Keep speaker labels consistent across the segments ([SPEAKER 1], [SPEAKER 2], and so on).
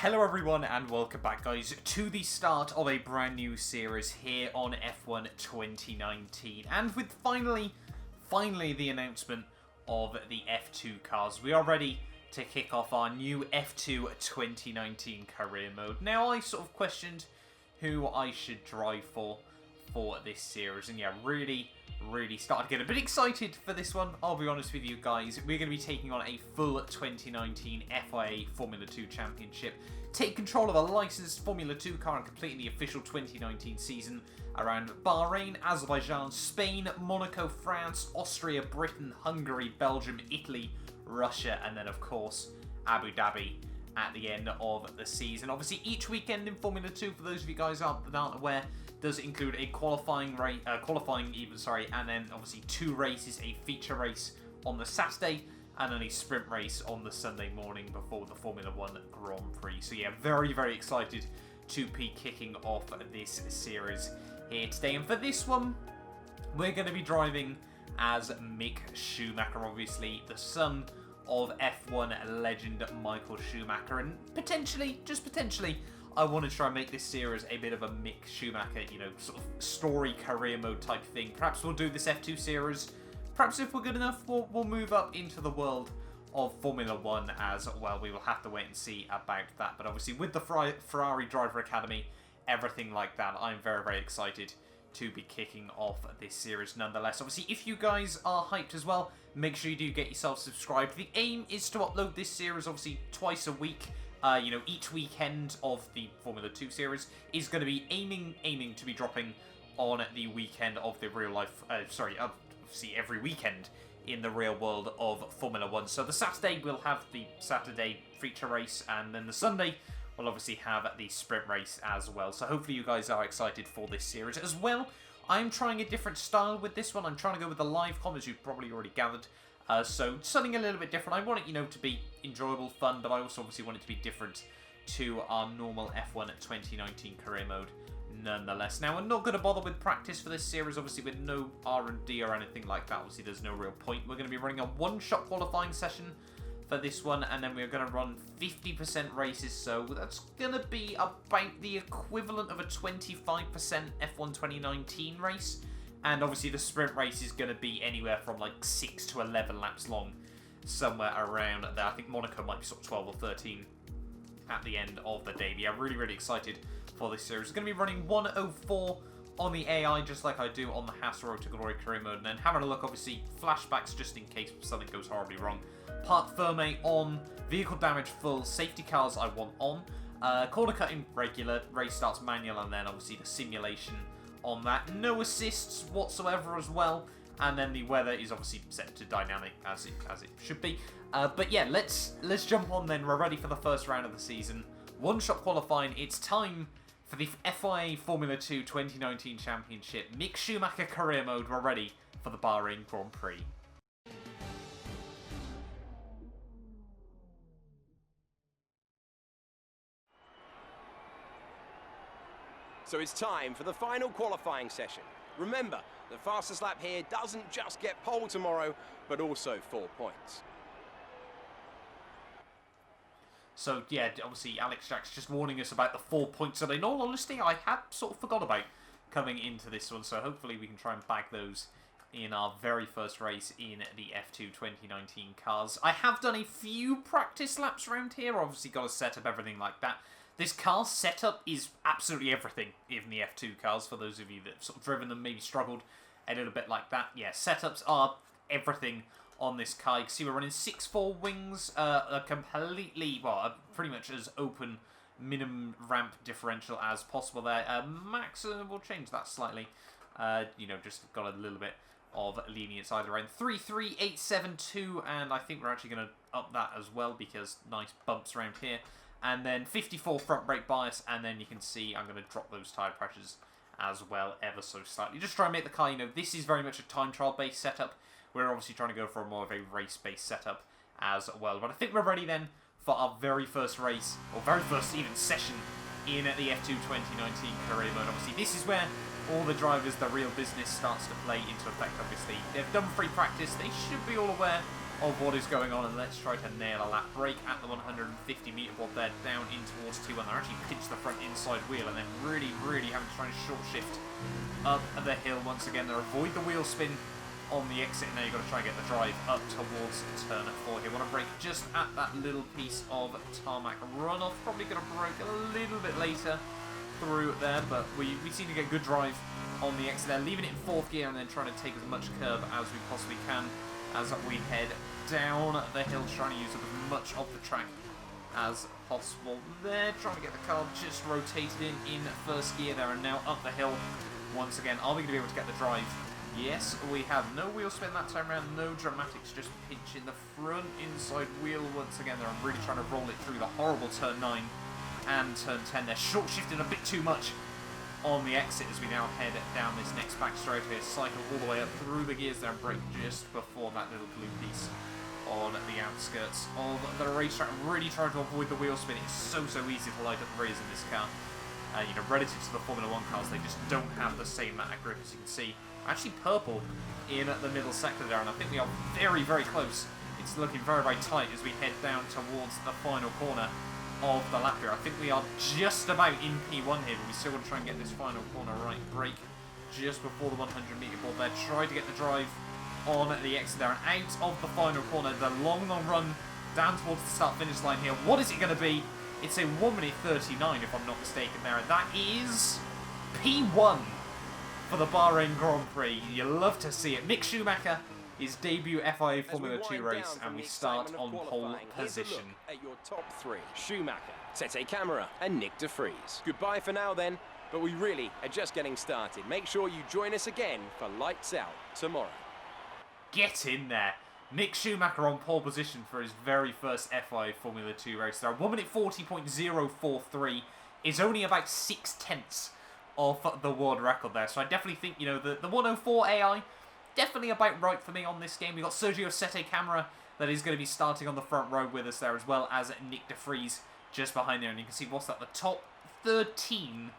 [SPEAKER 1] Hello everyone and welcome back guys to the start of a brand new series here on F1 2019, and with finally the announcement of the F2 cars, we are ready to kick off our new F2 2019 career mode. Now I sort of questioned who I should drive for this series, and yeah, really started to get a bit excited for this one. I'll be honest with you guys, we're going to be taking on a full 2019 FIA Formula 2 Championship, take control of a licensed Formula 2 car and completing the official 2019 season around Bahrain, Azerbaijan, Spain, Monaco, France, Austria, Britain, Hungary, Belgium, Italy, Russia, and then of course Abu Dhabi at the end of the season. Obviously each weekend in Formula 2, for those of you guys that aren't aware, does include a qualifying event, and then obviously 2 races, a feature race on the Saturday and then a sprint race on the Sunday morning before the Formula 1 Grand Prix. So yeah, very excited to be kicking off this series here today. And for this one, we're going to be driving as Mick Schumacher, obviously the son of F1 legend Michael Schumacher, and potentially, just potentially, I want to try and make this series a bit of a Mick Schumacher, you know, sort of story career mode type thing. Perhaps we'll do this F2 series. Perhaps if we're good enough, we'll move up into the world of Formula 1 as well. We will have to wait and see about that. But obviously with the Ferrari Driver Academy, everything like that, I'm very excited to be kicking off this series nonetheless. Obviously, if you guys are hyped as well, make sure you do get yourself subscribed. The aim is to upload this series obviously twice a week. You know, each weekend of the Formula 2 series is going to be aiming to be dropping on the weekend of the real life, obviously every weekend in the real world of Formula 1. So the Saturday we'll have the Saturday feature race, and then the Sunday we'll obviously have the sprint race as well. So hopefully you guys are excited for this series as well. I'm trying a different style with this one. I'm trying to go with the live com, as you've probably already gathered. So something a little bit different. I want it, you know, to be enjoyable, fun, but I also obviously want it to be different to our normal F1 2019 career mode nonetheless. Now, we're not going to bother with practice for this series, obviously with no R&D or anything like that. Obviously, there's no real point. We're going to be running a one-shot qualifying session for this one, and then we're going to run 50% races, so that's going to be about the equivalent of a 25% F1 2019 race. And obviously the sprint race is going to be anywhere from like 6 to 11 laps long, somewhere around there. I think Monaco might be sort of 12 or 13 at the end of the day. But yeah, really excited for this series. We're going to be running 104 on the AI, just like I do on the Haas Road to Glory career mode. And then having a look, obviously, flashbacks just in case something goes horribly wrong. Part firme on, vehicle damage full, safety cars I want on, corner cutting regular, race starts manual, and then obviously the simulation on that. No assists whatsoever as well, and then the weather is obviously set to dynamic as it should be. But yeah, let's jump on then. We're ready for the first round of the season. One-shot qualifying. It's time for the FIA Formula 2 2019 Championship. Mick Schumacher career mode. We're ready for the Bahrain Grand Prix.
[SPEAKER 2] So it's time for the final qualifying session. Remember, the fastest lap here doesn't just get pole tomorrow, but also 4 points.
[SPEAKER 1] So yeah, obviously Alex Jack's just warning us about the 4 points, and in all honesty, I had sort of forgot about coming into this one, so hopefully we can try and bag those in our very first race in the F2 2019 cars. I have done a few practice laps around here, obviously got to set up everything like that. This car setup is absolutely everything in the F2 cars, for those of you that have sort of driven them, maybe struggled a little bit like that. Yeah, setups are everything on this car. You can see we're running 6.4 wings, a completely, well, pretty much as open minimum ramp differential as possible there. Max, we'll change that slightly. You know, just got a little bit of lenience either end. 33872, and I think we're actually going to up that as well because nice bumps around here. And then 54 front brake bias, and then you can see I'm going to drop those tyre pressures as well ever so slightly. Just try and make the car, you know, this is very much a time trial based setup. We're obviously trying to go for more of a race based setup as well. But I think we're ready then for our very first race, or very first even session in the F2 2019 career mode. Obviously this is where all the drivers, the real business starts to play into effect, obviously. They've done free practice, they should be all aware of what is going on, and let's try to nail a lap break at the 150-meter board there, down in towards T1. They're actually pinched the front inside wheel, and then really having to try and short shift up the hill once again. They avoid the wheel spin on the exit, and now you've got to try and get the drive up towards turn 4 here. Want to brake just at that little piece of tarmac runoff. Probably going to brake a little bit later through there, but we seem to get good drive on the exit there, leaving it in 4th gear and then trying to take as much curb as we possibly can as we head down the hill, trying to use up as much of the track as possible there, trying to get the car just rotated in 1st gear there, and now up the hill once again. Are we going to be able to get the drive? Yes, we have. No wheel spin that time around, no dramatics, just pinching the front inside wheel once again there. I'm really trying to roll it through the horrible turn 9 and turn 10 there. Short shifting a bit too much on the exit as we now head down this next back straight here. Cycle all the way up through the gears there and brake just before that little blue piece on the outskirts of the racetrack. Really trying to avoid the wheel spin. It's so easy to light up the rears in this car. You know, relative to the Formula 1 cars, they just don't have the same amount of grip, as you can see. Actually purple in the middle sector there, and I think we are very close. It's looking very tight as we head down towards the final corner of the lap here. I think we are just about in P1 here, but we still want to try and get this final corner right. Brake just before the 100-meter board there. Try to get the drive on the exit there, and out of the final corner. The long run down towards the start-finish line here. What is it going to be? It's a 1 minute 39, if I'm not mistaken there, and that is P1 for the Bahrain Grand Prix. You love to see it. Mick Schumacher, his debut FIA Formula 2 race, and we start on pole position.
[SPEAKER 2] At your top 3, Schumacher, Tete Camara, and Nick de Vries. Goodbye for now then, but we really are just getting started. Make sure you join us again for Lights Out tomorrow.
[SPEAKER 1] Get in there. Mick Schumacher on pole position for his very first FIA Formula 2 race. There, 1 minute 40.043 is only about 6/10 of the world record there. So I definitely think, you know, the 104 AI, definitely about right for me on this game. We've got Sergio Sette Camara that is going to be starting on the front row with us there, as well as Nick de Vries just behind there. And you can see what's that, the top 13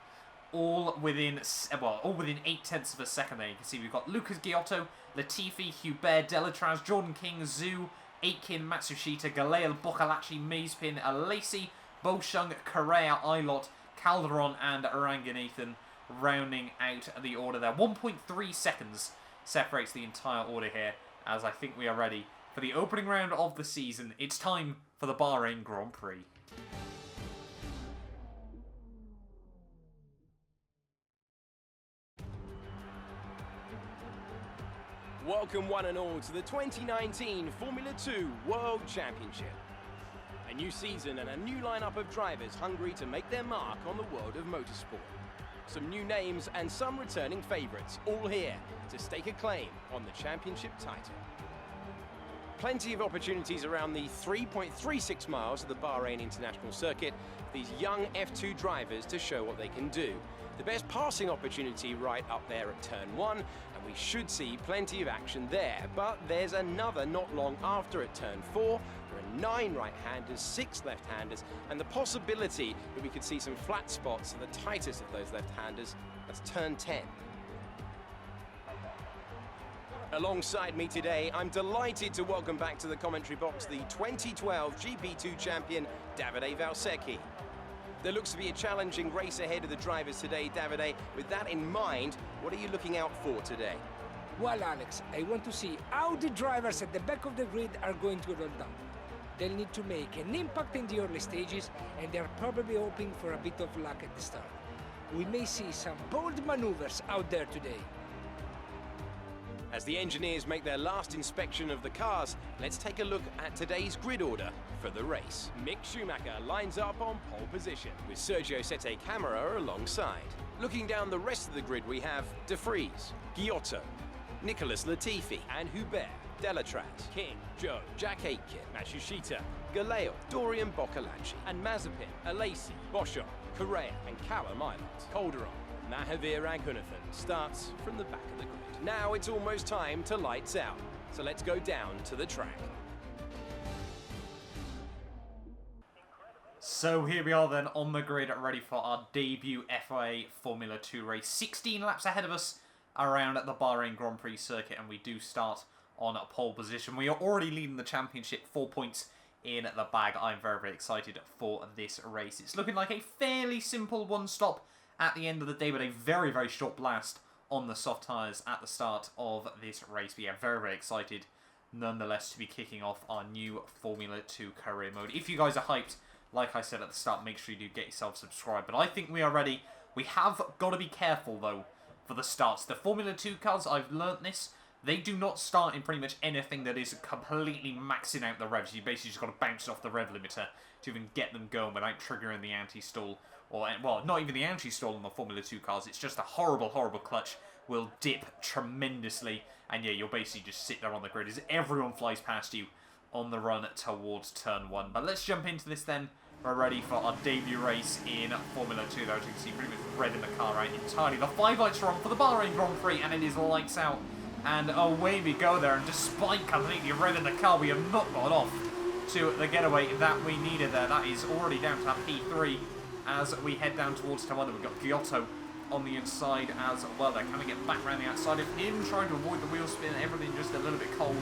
[SPEAKER 1] all within 8/10 of a second there. You can see we've got Lucas Giotto, Latifi, Hubert, Delatraz, Jordan King, Zhu, Aitken, Matsushita, Galeel, Bocalacci, Mazepin, Alesi, Boshung, Correa, Ilott, Calderon, and Ranganathan rounding out the order there. 1.3 seconds separates the entire order here, as I think we are ready for the opening round of the season. It's time for the Bahrain Grand Prix.
[SPEAKER 2] Welcome one and all to the 2019 Formula 2 World Championship. A new season and a new lineup of drivers hungry to make their mark on the world of motorsport. Some new names and some returning favourites, all here to stake a claim on the championship title. Plenty of opportunities around the 3.36 miles of the Bahrain International Circuit for these young F2 drivers to show what they can do. The best passing opportunity right up there at turn 1, and we should see plenty of action there. But there's another not long after at turn 4. There are 9 right-handers, 6 left-handers, and the possibility that we could see some flat spots at the tightest of those left-handers. That's turn 10. Alongside me today, I'm delighted to welcome back to the commentary box the 2012 GP2 champion, Davide Valsecchi. There looks to be a challenging race ahead of the drivers today, Davide. With that in mind, what are you looking out for today?
[SPEAKER 3] Well, Alex, I want to see how the drivers at the back of the grid are going to roll down. They'll need to make an impact in the early stages, and they're probably hoping for a bit of luck at the start. We may see some bold maneuvers out there today.
[SPEAKER 2] As the engineers make their last inspection of the cars, let's take a look at today's grid order for the race. Mick Schumacher lines up on pole position, with Sergio Sette Camara alongside. Looking down the rest of the grid, we have de Vries, Giotto, Nicholas Latifi, and Hubert, Delatraz, King, Joe, Jack Aitken, Matsushita, Galeo, Dorian Bocalacci, and Mazepin, Alesi, Boschon, Correa, and Callum Ilott. Calderon, Mahavir Ranganathan starts from the back of the grid. Now it's almost time to lights out, so let's go down to the track.
[SPEAKER 1] So here we are then on the grid, ready for our debut FIA Formula 2 race. 16 laps ahead of us around at the Bahrain Grand Prix circuit, and we do start on pole position. We are already leading the championship, 4 points in the bag. I'm very, very excited for this race. It's looking like a fairly simple one-stop at the end of the day, but a very, very short blast on the soft tyres at the start of this race. But yeah, very, very excited nonetheless to be kicking off our new Formula 2 career mode. If you guys are hyped, like I said at the start, make sure you do get yourself subscribed. But I think we are ready. We have got to be careful, though, for the starts. The Formula 2 cars, I've learnt this, they do not start in pretty much anything that is completely maxing out the revs. You basically just got to bounce off the rev limiter to even get them going without triggering the anti-stall. Or, well, not even the anti-stall on the Formula 2 cars. It's just a horrible, horrible clutch. Will dip tremendously. And yeah, you'll basically just sit there on the grid as everyone flies past you on the run towards turn 1. But let's jump into this then. We're ready for our debut race in Formula 2, though. As you can see, pretty much revving the car out entirely. The 5 lights are on for the Bahrain Grand Prix, and it is lights out. And away we go there, and despite completely revving the car, we have not got off to the getaway that we needed there. That is already down to our P3 as we head down towards turn 1. We've got Giotto on the inside as well there. Can we get back around the outside of him, trying to avoid the wheel spin, everything just a little bit cold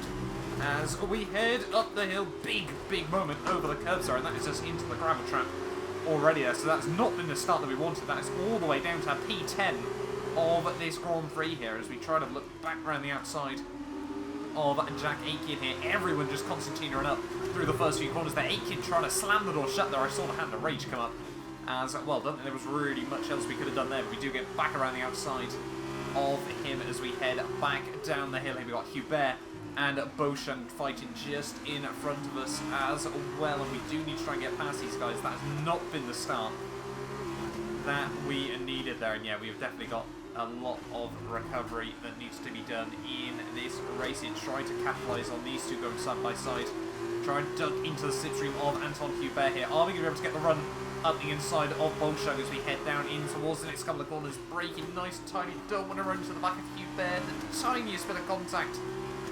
[SPEAKER 1] as we head up the hill. Big, big moment over the curbs there, and that is us into the gravel trap already there. So that's not been the start that we wanted. That is all the way down to our P10 of this Grand Prix here as we try to look back around the outside of Jack Aitken here. Everyone just concertinaing up through the first few corners there. Aitken trying to slam the door shut there. I saw the hand of rage come up as well. Don't think there was really much else we could have done there, but we do get back around the outside of him as we head back down the hill. Here we got Hubert and Beauchamp fighting just in front of us as well, and we do need to try and get past these guys. That has not been the start that we needed there, and yeah, we've definitely got a lot of recovery that needs to be done in this race. In trying to capitalise on these two going side by side, try and duck into the slipstream of Anton Hubert here. Are we going to be able to get the run up the inside of Beauchamp as we head down in towards the next couple of corners? Braking nice and tiny, don't want to run to the back of Hubert. The tiniest bit of contact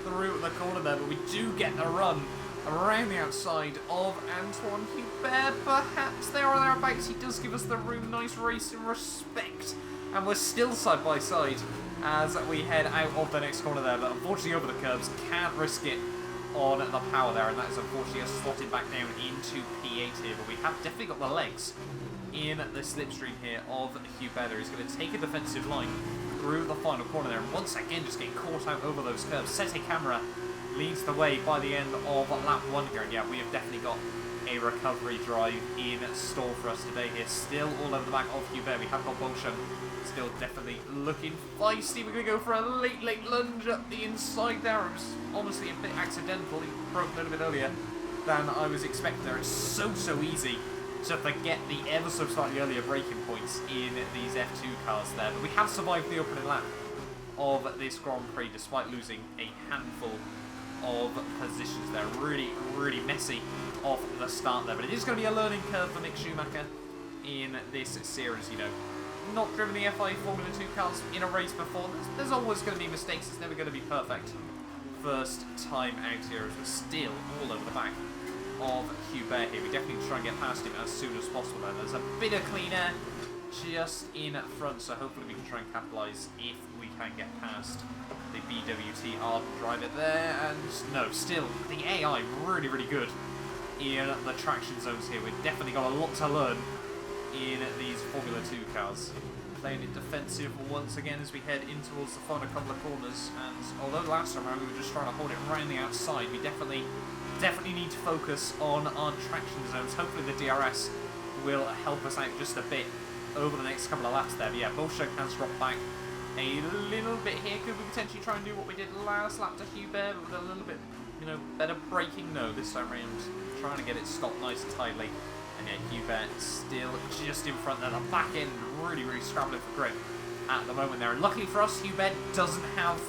[SPEAKER 1] through the corner there, but we do get a run around the outside of Antoine Hubert. Perhaps there or thereabouts. He does give us the room. Nice race in respect, and we're still side by side as we head out of the next corner there, but unfortunately over the curbs, can't risk it on the power there, and that is unfortunately us slotted back down into P8 here. But we have definitely got the legs in the slipstream here of Hubert. He's going to take a defensive line through the final corner there, and once again just getting caught out over those curves. Sete Camera leads the way by the end of lap 1 here, and yeah, we have definitely got a recovery drive in store for us today here. Still all over the back of Hubert. We have got Beauchamp still definitely looking feisty. We're going to go for a late lunge up the inside there. It was honestly a bit accidental. He broke a little bit earlier than I was expecting there. It's so easy to forget the ever so slightly earlier braking points in these F2 cars there. But we have survived the opening lap of this Grand Prix despite losing a handful of positions there. Really messy off the start there. But it is going to be a learning curve for Mick Schumacher in this series, you know. Not driven the FIA Formula 2 cars in a race before. There's always going to be mistakes. It's never going to be perfect. First time out here as we're still all over the back of Hubert here. We definitely need to try and get past him as soon as possible. There's a bit of clean air just in front, so hopefully we can try and capitalise if we can get past the BWT Arden driver there. And no, still, the AI really good in the traction zones here. We've definitely got a lot to learn in these Formula 2 cars. Playing it defensive once again as we head in towards the final couple of corners, and although last time around we were just trying to hold it around the outside, we definitely need to focus on our traction zones. Hopefully the DRS will help us out just a bit over the next couple of laps there. But yeah, Beauchamp has dropped back a little bit here. Could we potentially try and do what we did last lap to Hubert, but with a little bit, you know, better braking? No, this time around trying to get it stopped nice and tightly. And yeah, Hubert still just in front there. The back end really scrambling for grip at the moment there. And luckily for us, Hubert doesn't have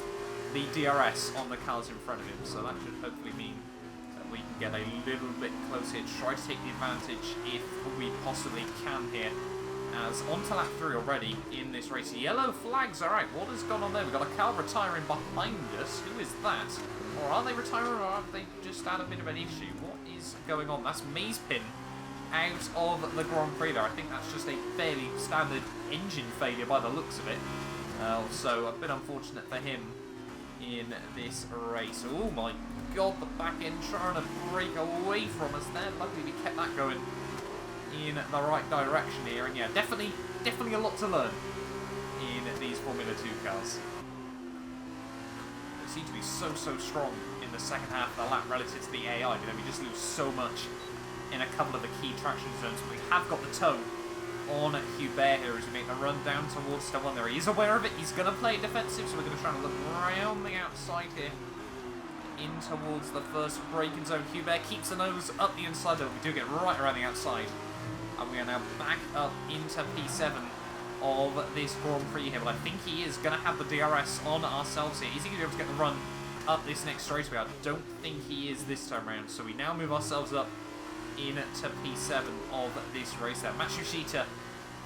[SPEAKER 1] the DRS on the cars in front of him, so that should hopefully mean that we can get a little bit closer here to try to take the advantage if we possibly can here. As on to lap 3 already in this race. Yellow flags, alright, what has gone on there? We've got a car retiring behind us. Who is that? Or are they retiring, or have they just had a bit of an issue? What is going on? That's Mazepin out of the Grand Prix there. I think that's just a fairly standard engine failure by the looks of it. So a bit unfortunate for him in this race. Oh my god, the back end trying to break away from us there. Luckily we kept that going in the right direction here. And yeah, definitely a lot to learn in these Formula 2 cars. They seem to be so strong in the second half of the lap relative to the AI. You know, we just lose so much in a couple of the key traction zones. But we have got the toe on Hubert here as we make the run down towards the one there. He is aware of it. He's going to play it defensive, so we're going to try and look around the outside here in towards the first braking zone. Hubert keeps the nose up the inside, though. We do get right around the outside. And we are now back up into P7 of this Grand Prix here. But I think he is going to have the DRS on ourselves here. Is he going to be able to get the run up this next straightaway? I don't think he is this time around. So we now move ourselves up into P7 of this race there. Matsushita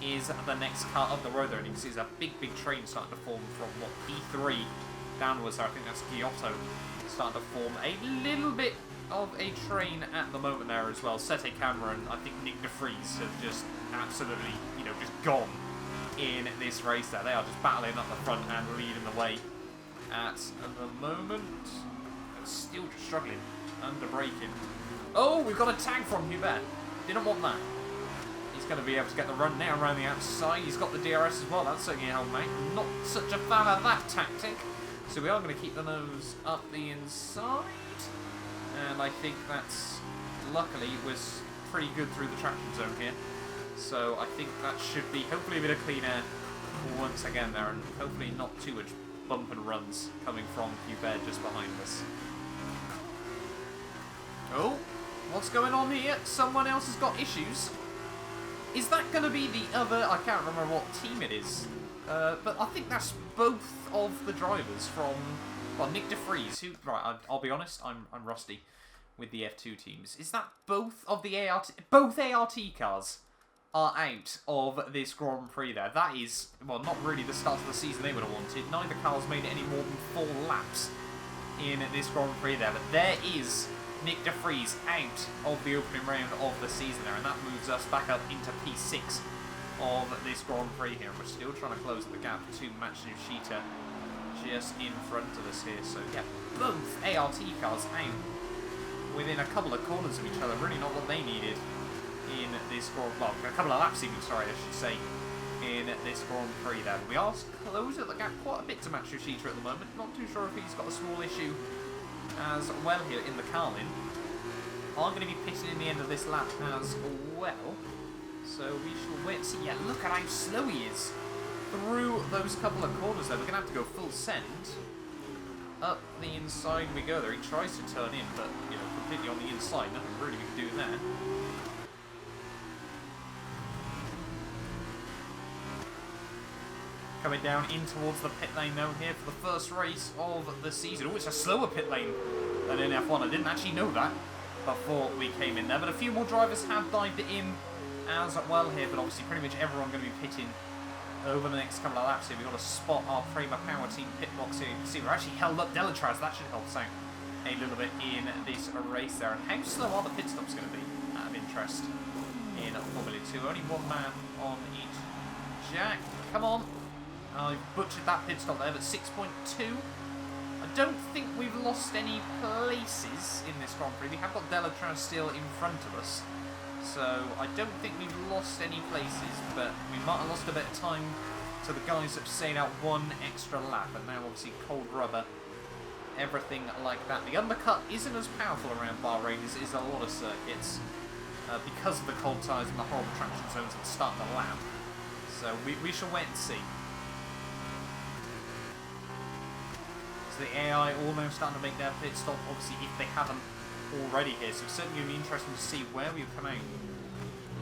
[SPEAKER 1] is the next car up the road there, and you can see there's a big train starting to form from what, P3 downwards there. I think that's Giotto starting to form a little bit of a train at the moment there as well. Sete Camera and I think Nick de Vries have just absolutely, you know, just gone in this race there. They are just battling up the front and leading the way at the moment. Still just struggling under braking. Oh, we've got a tag from Hubert. Didn't want that. He's going to be able to get the run now around the outside. He's got the DRS as well. That's certainly helped, mate. Not such a fan of that tactic. So we are going to keep the nose up the inside. And I think that's, luckily, was pretty good through the traction zone here. So I think that should be, hopefully, a bit of clean air once again there. And hopefully not too much bump and runs coming from Hubert just behind us. Oh. What's going on here? Someone else has got issues. Is that going to be the other... I can't remember what team it is. But I think that's both of the drivers from... Well, Nick de Vries, who... Right, I'll be honest, I'm rusty with the F2 teams. Is that both of the ART... Both ART cars are out of this Grand Prix there. That is, well, not really the start of the season they would have wanted. Neither car's made it any more than 4 laps in this Grand Prix there. But there is Nick de Vries out of the opening round of the season there, and that moves us back up into P6 of this Grand Prix here. We're still trying to close the gap to Matsushita just in front of us here. So yeah, both ART cars out within a couple of corners of each other. Really not what they needed in this Grand Prix. Well, a couple of laps even, sorry, I should say, in this Grand Prix there. We are closing the gap quite a bit to Matsushita at the moment. Not too sure if he's got a small issue as well here in the Carlin. Are going to be pitting in the end of this lap as well. So we shall wait and see. Yeah, look at how slow he is through those couple of corners there. We're going to have to go full send. Up the inside we go there. He tries to turn in, but, you know, completely on the inside. Nothing really we can do there. Coming down in towards the pit lane now here for the first race of the season. Oh, it's a slower pit lane than in F1. I didn't actually know that before we came in there. But a few more drivers have dived in as well here. But obviously pretty much everyone going to be pitting over the next couple of laps here. We've got to spot our Prema Power Team pit box here. You can see we're actually held up Delatraz. That should help us out a little bit in this race there. And how slow are the pit stops going to be out of interest in Formula 2? Only one man on each jack. Come on. I butchered that pit stop there, but 6.2. I don't think we've lost any places in this Grand Prix. We have got Delatraz still in front of us. So I don't think we've lost any places, but we might have lost a bit of time to the guys that have stayed out one extra lap. And now obviously cold rubber, everything like that. The undercut isn't as powerful around Bahrain as it is a lot of circuits because of the cold tyres and the horrible traction zones at the start of the lap. So we shall wait and see. The AI all now starting to make their pit stop, obviously, if they haven't already here. So it's certainly going to be interesting to see where we come out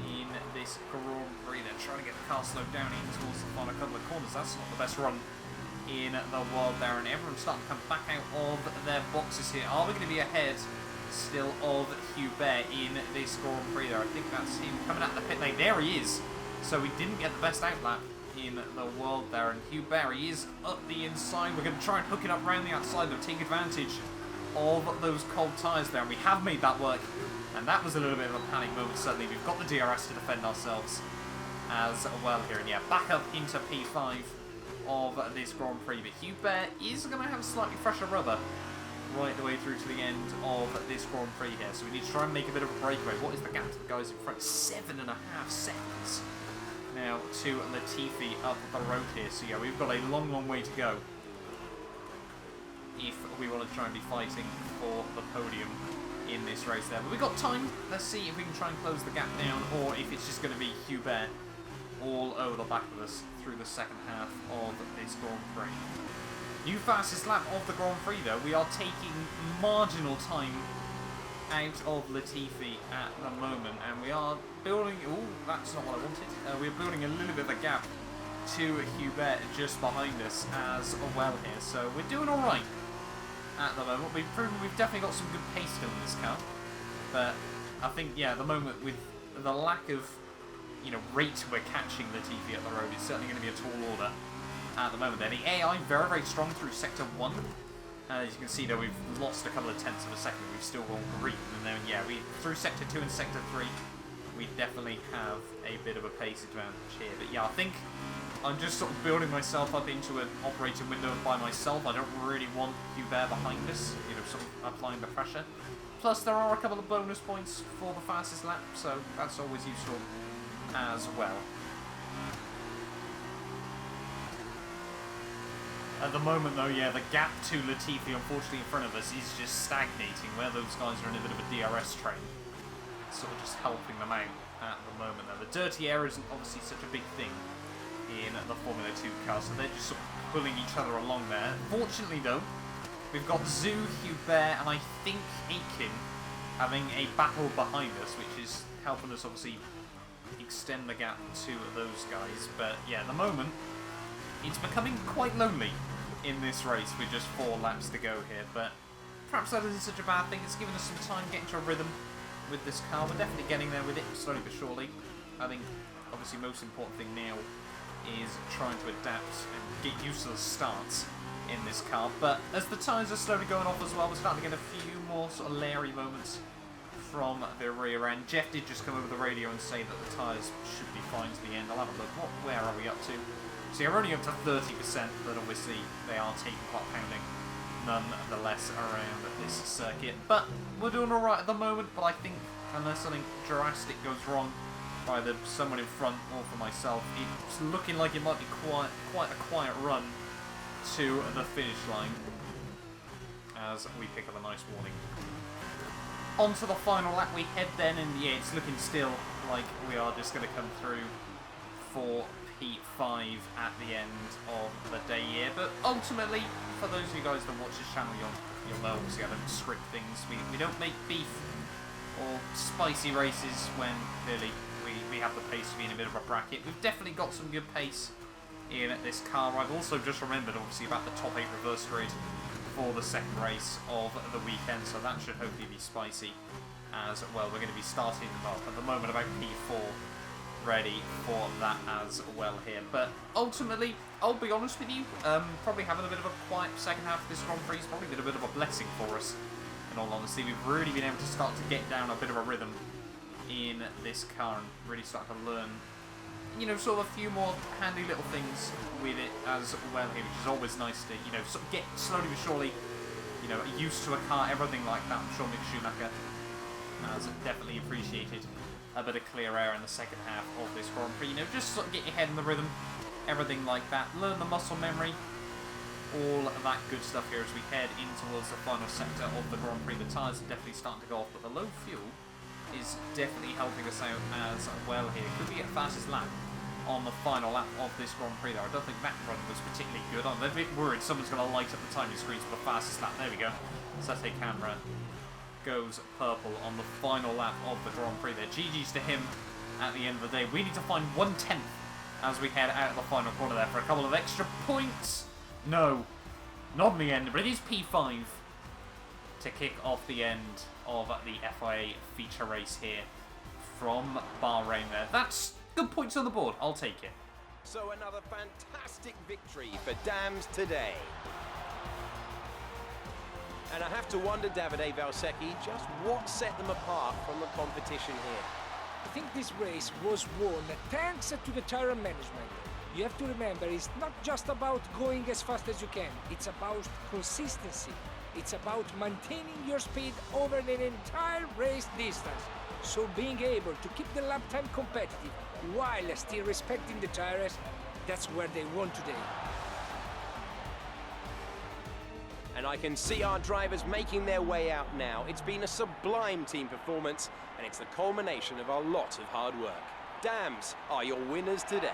[SPEAKER 1] in this Grand Prix. They're trying to get the car slowed down in towards the final couple of corners. That's not the best run in the world there. And everyone's starting to come back out of their boxes here. Are we going to be ahead still of Hubert in this Grand Prix there? I think that's him coming out the pit lane. There he is. So we didn't get the best outlap in the world there, and Hubert is up the inside. We're going to try and hook it up around the outside to take advantage of those cold tyres there, and we have made that work, and that was a little bit of a panic moment. Certainly we've got the DRS to defend ourselves as well here, and yeah, back up into P5 of this Grand Prix, but Hubert is going to have slightly fresher rubber right the way through to the end of this Grand Prix here, so we need to try and make a bit of a breakaway. What is the gap to the guys in front? 7.5 seconds now to Latifi up the road here, so yeah, we've got a long, long way to go if we want to try and be fighting for the podium in this race there. But we've got time. Let's see if we can try and close the gap down, or if it's just going to be Hubert all over the back of us through the second half of this Grand Prix. New fastest lap of the Grand Prix though. We are taking marginal time out of Latifi at the moment, and we are building... Oh, that's not what I wanted. We're building a little bit of a gap to Hubert just behind us as well here, so we're doing alright at the moment. We've proven we've definitely got some good pace still in this car, but I think, yeah, at the moment, with the lack of, you know, rate we're catching Latifi at the road, it's certainly going to be a tall order at the moment. Then the AI very, very strong through sector 1. As you can see, though, we've lost a couple of tenths of a second. We've still got green, and then, yeah, through sector 2 and sector 3, we definitely have a bit of a pace advantage here. But yeah, I think I'm just sort of building myself up into an operating window by myself. I don't really want Hubert behind us, you know, sort of applying the pressure. Plus, there are a couple of bonus points for the fastest lap, so that's always useful as well. At the moment, though, yeah, the gap to Latifi, unfortunately, in front of us is just stagnating, where those guys are in a bit of a DRS train. Sort of just helping them out at the moment. Now, the dirty air isn't obviously such a big thing in the Formula 2 car, so they're just sort of pulling each other along there. Fortunately, though, we've got Zoo, Hubert, and I think Aiken having a battle behind us, which is helping us, obviously, extend the gap to those guys. But, yeah, at the moment, it's becoming quite lonely in this race with just 4 laps to go here, but perhaps that isn't such a bad thing. It's given us some time getting to a rhythm with this car. We're definitely getting there with it, slowly but surely. I think, obviously, most important thing now is trying to adapt and get used to the starts in this car. But as the tyres are slowly going off as well, we're starting to get a few more sort of leery moments from the rear end. Jeff did just come over the radio and say that the tyres should be fine to the end. I'll have a look. Where are we up to? So you're only up to 30%, but obviously they are taking quite a pounding nonetheless around this circuit. But we're doing alright at the moment, but I think unless something drastic goes wrong by someone in front or for myself, it's looking like it might be quite a quiet run to the finish line as we pick up a nice warning. On to the final lap we head then, and yeah, it's looking still like we are just going to come through for P5 at the end of the day here. But ultimately, for those of you guys that watch this channel, you'll know obviously I don't script things. We don't make beef or spicy races when clearly we have the pace to be in a bit of a bracket. We've definitely got some good pace in this car. I've also just remembered obviously about the top 8 reverse grid for the second race of the weekend, so that should hopefully be spicy as well. We're going to be starting off at the moment about P4 ready for that as well here. But ultimately, I'll be honest with you, probably having a bit of a quiet second half of this Grand Prix has probably been a bit of a blessing for us. In all honesty, we've really been able to start to get down a bit of a rhythm in this car and really start to learn, you know, sort of a few more handy little things with it as well here, which is always nice to, you know, sort of get slowly but surely, you know, used to a car, everything like that. I'm sure Mick Schumacher has definitely appreciated a bit of clear air in the second half of this Grand Prix. You know, just sort of get your head in the rhythm, everything like that. Learn the muscle memory, all of that good stuff here as we head in towards the final sector of the Grand Prix. The tyres are definitely starting to go off, but the low fuel is definitely helping us out as well here. Could we get fastest lap on the final lap of this Grand Prix though? I don't think that run was particularly good. I'm a bit worried someone's going to light up the timing screens for the fastest lap. There we go. Sete camera goes purple on the final lap of the Grand Prix there. GG's to him at the end of the day. We need to find 1/10 as we head out of the final corner there for a couple of extra points. No, not in the end, but it is P5 to kick off the end of the FIA feature race here from Bahrain there. That's good points on the board. I'll take it.
[SPEAKER 2] So another fantastic victory for Dams today. And I have to wonder, Davide Valsecchi, just what set them apart from the competition here.
[SPEAKER 3] I think this race was won thanks to the tyre management. You have to remember, it's not just about going as fast as you can. It's about consistency. It's about maintaining your speed over an entire race distance. So being able to keep the lap time competitive while still respecting the tires, that's where they want today.
[SPEAKER 2] And I can see our drivers making their way out now. It's been a sublime team performance, and it's the culmination of a lot of hard work. Dams are your winners today.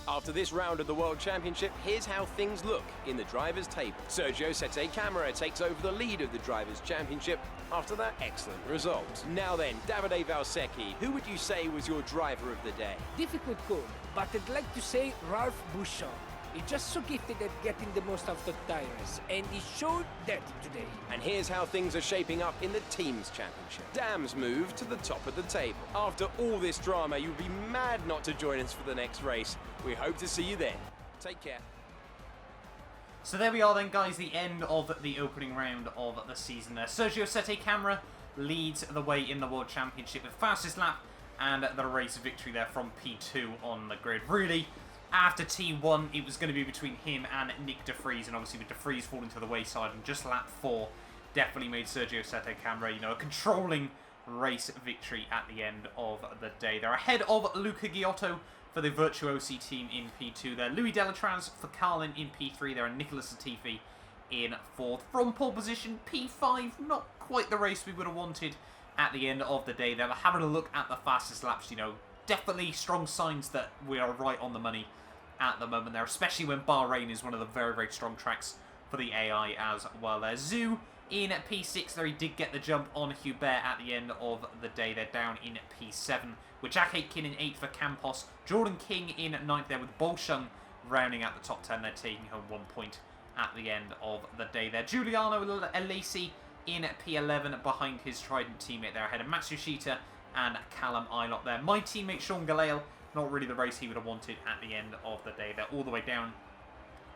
[SPEAKER 2] After this round of the World Championship, here's how things look in the Drivers' Table. Sergio Capure takes over the lead of the Drivers' Championship after that excellent result. Now then, Davide Valsecchi, who would you say was your driver of the day?
[SPEAKER 3] Difficult call, but I'd like to say Ralph Bouchon. He's just so gifted at getting the most out of tires, and he showed that today.
[SPEAKER 2] And here's how things are shaping up in the Teams Championship. Dams move to the top of the table. After all this drama, you'd be mad not to join us for the next race. We hope to see you then. Take care.
[SPEAKER 1] So there we are then, guys, the end of the opening round of the season there. Sergio Capure leads the way in the World Championship with fastest lap and the race victory there from P2 on the grid. Really, after T1, it was going to be between him and Nick De Vries, and obviously with De Vries falling to the wayside, and just lap 4 definitely made Sergio Capure, you know, a controlling race victory at the end of the day. They're ahead of Luca Giotto for the Virtuosi team in P2 there. Louis Delatraz for Carlin in P3 there, and Nicholas Latifi in 4th. From pole position, P5, not quite the race we would have wanted at the end of the day there. But having a look at the fastest laps, you know, definitely strong signs that we are right on the money at the moment there, especially when Bahrain is one of the very, very strong tracks for the AI as well there. Zhu in P6 there, he did get the jump on Hubert at the end of the day. They're down in P7 with Jack Aitken in 8th for Campos. Jordan King in 9th there with Bolshung rounding out the top 10. They're taking home 1 point at the end of the day there. Giuliano Alesi in P11 behind his Trident teammate there, ahead of Matsushita and Callum Ilott there. My teammate Sean Galale, not really the race he would have wanted at the end of the day. They're all the way down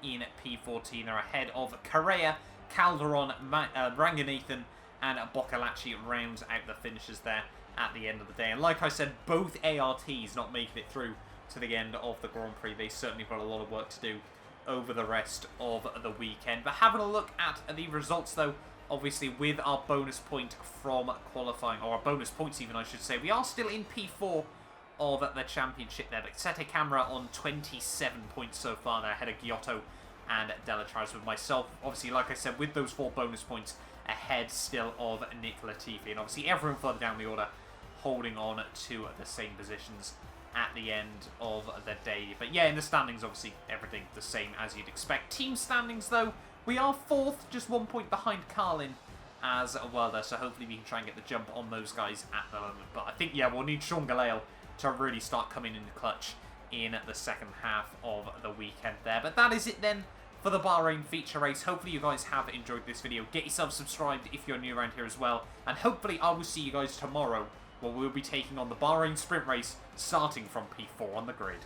[SPEAKER 1] in P14. They're ahead of Correa, Calderon, Ranganathan and Boccalacci rounds out the finishes there at the end of the day. And like I said, both ARTs not making it through to the end of the Grand Prix. They certainly got a lot of work to do over the rest of the weekend. But having a look at the results though, obviously with our bonus point from qualifying, or our bonus points even I should say, we are still in P4 of the championship there. But Sete Camera on 27 points so far there, ahead of Giotto and Delatraz, with myself, obviously, like I said, with those 4 bonus points, ahead still of Nick Latifi. And obviously everyone further down the order holding on to the same positions at the end of the day. But yeah, in the standings, obviously, everything the same as you'd expect. Team standings, though, we are 4th, just 1 point behind Carlin as well there. So hopefully we can try and get the jump on those guys at the moment. But I think, yeah, we'll need Sean Galale to really start coming in the clutch in the second half of the weekend there. But that is it then for the Bahrain feature race. Hopefully you guys have enjoyed this video. Get yourself subscribed if you're new around here as well. And hopefully I will see you guys tomorrow, where we'll be taking on the Bahrain sprint race starting from P4 on the grid.